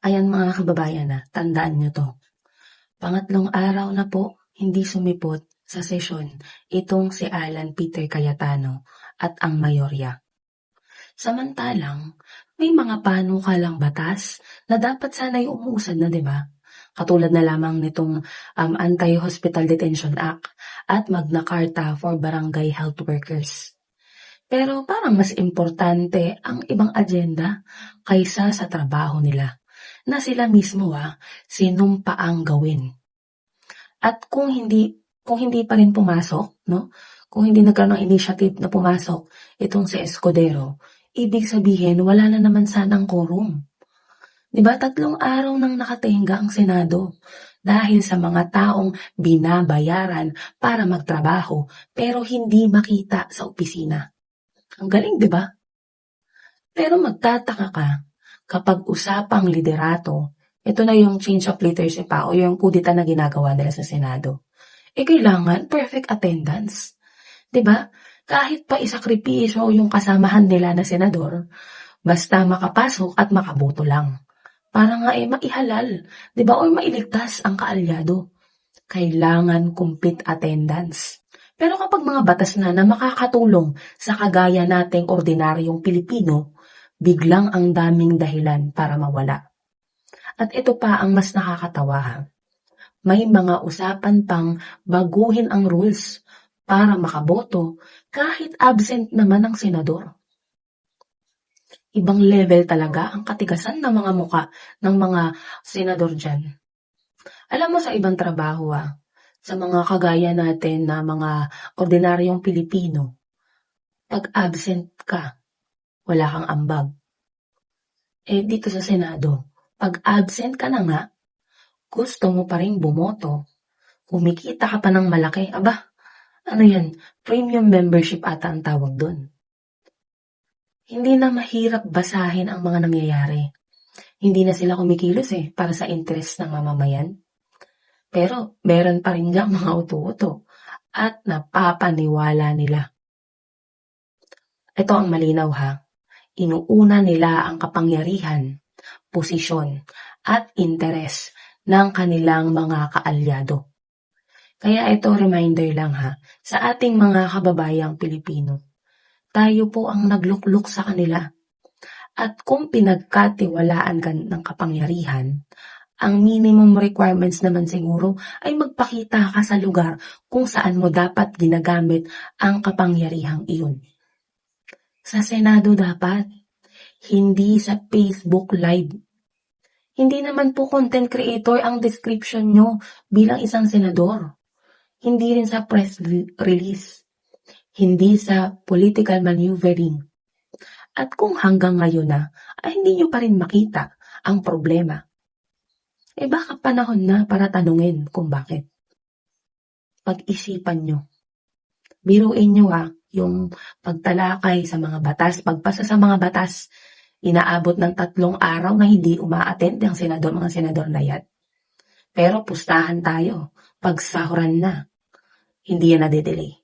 Ayan mga kababayan tandaan nyo 'to. Pangatlong araw na po hindi sumipot sa sesyon itong si Alan Peter Cayetano at ang mayorya. Samantalang may mga panukalang batas na dapat sana'y umuusad na, 'di ba? Katulad na lamang nitong Anti-Hospital Detention Act at Magna Carta for Barangay Health Workers. Pero parang mas importante ang ibang agenda kaysa sa trabaho nila na sila mismo sinumpaang gawin. At kung hindi pa rin pumasok, no? Kung hindi nagkaroon ng initiative na pumasok itong si Escudero, ibig sabihin wala na naman sanang quorum. 'Di ba? 3 araw nang nakatenga ang Senado dahil sa mga taong binabayaran para magtrabaho pero hindi makita sa opisina. Ang galing, 'di ba? Pero magtataka ka kapag usapang liderato, ito na yung change of leadership o yung kudita na ginagawa nila sa Senado. Kailangan perfect attendance. 'Di ba? Kahit pa isakripisyo yung kasamahan nila na senador, basta makapasok at makaboto lang. Para nga maihalal, 'di ba? O mailigtas ang kaalyado. Kailangan complete attendance. Pero kapag mga batas na makakatulong sa kagaya nating ordinaryong Pilipino, biglang ang daming dahilan para mawala. At ito pa ang mas nakakatawa May mga usapan pang baguhin ang rules para makaboto kahit absent naman ang senador. Ibang level talaga ang katigasan ng mga muka ng mga senador dyan. Alam mo sa ibang trabaho sa mga kagaya natin na mga ordinaryong Pilipino, pag absent ka, wala kang ambag. Dito sa Senado, pag absent ka na nga, gusto mo pa rin bumoto, kumikita ka pa ng malaki, ano yan, premium membership ata ang tawag doon. Hindi na mahirap basahin ang mga nangyayari. Hindi na sila kumikilos para sa interest ng mamamayan. Pero meron pa rin diyang mga uto-uto at napapaniwala nila. Ito ang malinaw Inuuna nila ang kapangyarihan, posisyon at interes ng kanilang mga kaalyado. Kaya ito reminder lang sa ating mga kababayang Pilipino. Tayo po ang naglukluk sa kanila. At kung pinagkatiwalaan ka ng kapangyarihan, ang minimum requirements naman siguro ay magpakita ka sa lugar kung saan mo dapat ginagamit ang kapangyarihang iyon. Sa Senado dapat, hindi sa Facebook Live. Hindi naman po content creator ang description nyo bilang isang senador. Hindi rin sa press release. Hindi sa political maneuvering. At kung hanggang ngayon ay hindi nyo pa rin makita ang problema, baka panahon na para tanungin kung bakit. Pag-isipan nyo. Biruin nyo yung pagtalakay sa mga batas, pagpasa sa mga batas, inaabot ng 3 araw na hindi uma-attend ang senador, mga senador na yan. Pero pustahan tayo, pagsahuran na, hindi yan na-delay.